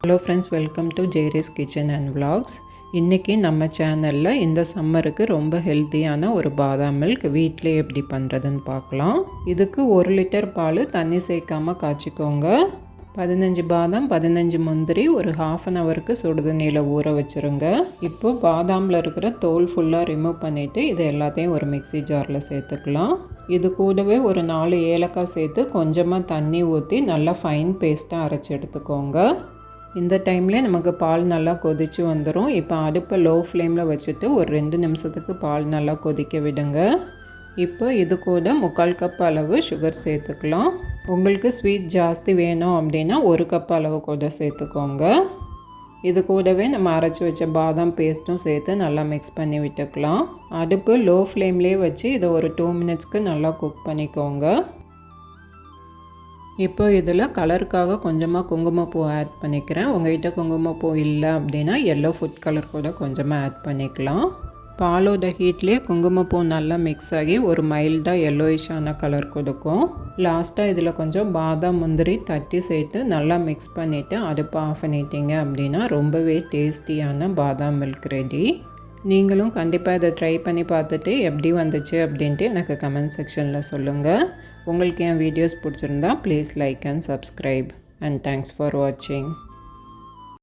Hello friends, welcome to Jayree's kitchen and vlogs. இன்றைக்கி நம்ம சேனலில் இந்த சம்மருக்கு ரொம்ப ஹெல்த்தியான ஒரு பாதாம் மில்க் வீட்டிலே எப்படி பண்ணுறதுன்னு பார்க்கலாம். இதுக்கு 1 லிட்டர் பால் தண்ணி சேர்க்காமல் காய்ச்சிக்கோங்க. 15 பாதாம் 15 முந்திரி ஒரு ½ அன் ஹவருக்கு சுடுதண்ணியில் ஊற வச்சுருங்க. இப்போது பாதாமில் இருக்கிற தோல் ஃபுல்லாக ரிமூவ் பண்ணிவிட்டு இது எல்லாத்தையும் ஒரு மிக்ஸி ஜாரில் சேர்த்துக்கலாம். இது கூடவே ஒரு 4 ஏலக்காய் சேர்த்து கொஞ்சமாக தண்ணி ஊற்றி நல்லா ஃபைன் பேஸ்ட்டாக அரைச்சி எடுத்துக்கோங்க. இந்த டைம்லேயே நமக்கு பால் நல்லா கொதித்து வந்துடும். இப்போ அடுப்பை லோ ஃப்ளேமில் வச்சுட்டு ஒரு 2 நிமிஷத்துக்கு பால் நல்லா கொதிக்க விடுங்க. இப்போ இது கூட 3/4 கப் அளவு சுகர் சேர்த்துக்கலாம். உங்களுக்கு ஸ்வீட் ஜாஸ்தி வேணும் அப்படின்னா 1 கப் அளவு கூட சேர்த்துக்கோங்க. இது கூடவே நம்ம அரைச்சி வச்ச பாதாம் பேஸ்ட்டும் சேர்த்து நல்லா மிக்ஸ் பண்ணி விட்டுக்கலாம். அடுப்பு லோ ஃப்ளேம்லேயே வச்சு இதை ஒரு 2 மினிட்ஸ்க்கு நல்லா குக் பண்ணிக்கோங்க. இப்போ இதில் கலருக்காக கொஞ்சமாக குங்குமப்பூ ஆட் பண்ணிக்கிறேன். உங்கள்கிட்ட குங்குமப்பூ இல்லை அப்படின்னா எல்லோ ஃபுட் கலர் கூட கொஞ்சமாக ஆட் பண்ணிக்கலாம். பாலோட ஹீட்லேயே குங்குமப்பூ நல்லா மிக்ஸ் ஆகி ஒரு மைல்டாக எல்லோயிஷான கலர் கொடுக்கும். லாஸ்ட்டாக இதில் கொஞ்சம் பாதாம் முந்திரி தட்டி சேர்த்து நல்லா மிக்ஸ் பண்ணிவிட்டு அடுப்பை ஆஃப் பண்ணிட்டீங்க அப்படின்னா ரொம்பவே டேஸ்டியான பாதாம் மில்க் ரெடி. நீங்களும் கண்டிப்பாக இதை ட்ரை பண்ணி பார்த்துட்டு எப்படி வந்துச்சு அப்படின்ட்டு எனக்கு கமெண்ட் செக்ஷனில் சொல்லுங்கள். உங்களுக்கு என் வீடியோஸ் பிடிச்சிருந்தா please like and subscribe. And thanks for வாட்சிங்.